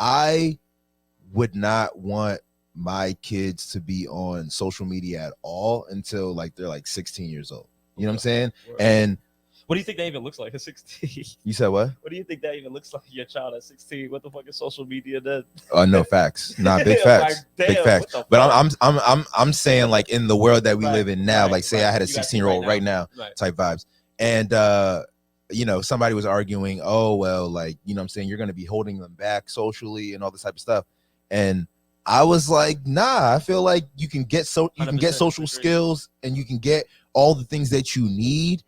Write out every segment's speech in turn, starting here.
I would not want my kids to be on social media at all until like they're like 16 years old. You know what I'm saying? And what do you think that even looks like at 16? You said what? What do you think that even looks like your child at 16? What the fuck is social media then? No facts. Nah, big facts. Like, damn, big facts. But I'm saying like in the world that we live in now, like say I had a 16-year-old right now type vibes. And you know, somebody was arguing, oh well, like, you know what I'm saying, you're gonna be holding them back socially and all this type of stuff. And I was like, nah, I feel like you can get social skills and you can get all the things that you need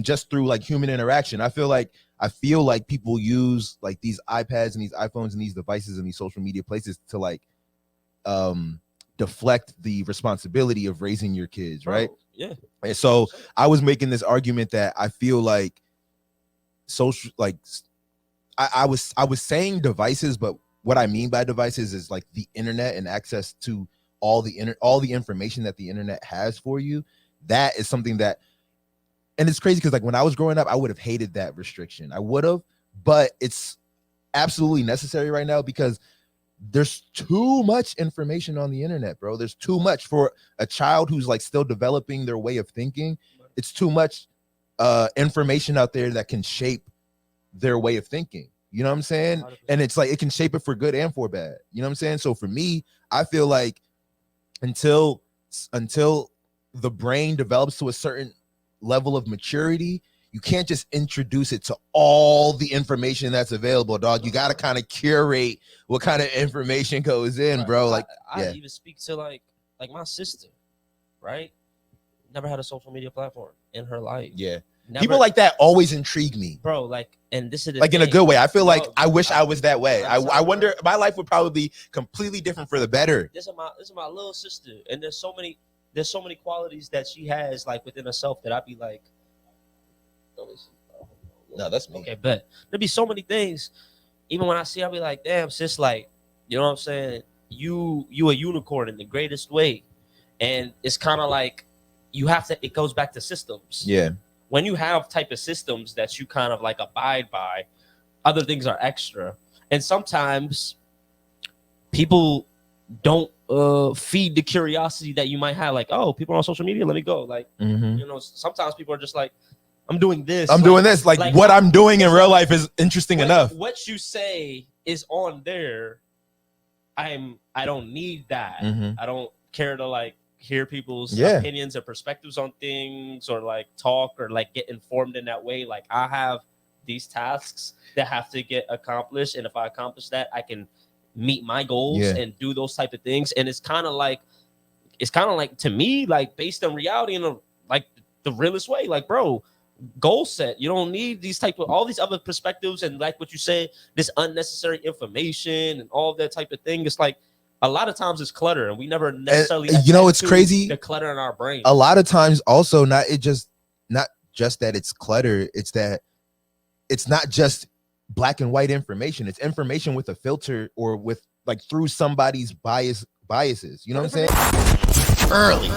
just through like human interaction. I feel like people use like these iPads and these iPhones and these devices and these social media places to like deflect the responsibility of raising your kids, right? Yeah. And so I was making this argument that I feel like social, like I was saying devices, but what I mean by devices is like the internet and access to all the information that the internet has for you. That is something that, and it's crazy because like when I was growing up, I would have hated that restriction. I would have, but it's absolutely necessary right now because there's too much information on the internet, bro. There's too much for a child who's like still developing their way of thinking. It's too much information out there that can shape their way of thinking. You know what I'm saying? 100%. And it's like it can shape it for good and for bad. You know what I'm saying? So for me, I feel like until the brain develops to a certain level of maturity, you can't just introduce it to all the information that's available, dog. You got to kind of curate what kind of information goes in, bro. Like I even speak to like my sister, right? Never had a social media platform in her life. Yeah. Never. People like that always intrigue me, bro. Like, and this is like in a good way. I feel like I wish I was that way. I wonder my life would probably be completely different for the better. This is my little sister, and there's so many qualities that she has like within herself that I'd be like, no, that's me. Okay, but there'd be so many things. Even when I see, I'll be like, damn, sis, like, you know what I'm saying? You a unicorn in the greatest way, and it's kind of like you have to. It goes back to systems. Yeah. When you have type of systems that you kind of like abide by, other things are extra. And sometimes people don't feed the curiosity that you might have. Like, oh, people are on social media, let me go. Like, you know, sometimes people are just like, I'm doing this. I'm doing this. Like what I'm doing in real life is interesting enough. What you say is on there. I don't need that. I don't care to like hear people's opinions or perspectives on things or like talk or like get informed in that way. Like I have these tasks that have to get accomplished, and if I accomplish that, I can meet my goals and do those type of things. And it's kind of like to me, like based on reality in like the realest way. Like, bro, goal set. You don't need these type of all these other perspectives and like what you say, this unnecessary information and all that type of thing. It's like a lot of times it's clutter, and we never necessarily. You know, it's crazy. The clutter in our brain. A lot of times, also, not just that it's clutter. It's that it's not just black and white information. It's information with a filter or with like through somebody's biases. You know what I'm saying? Early.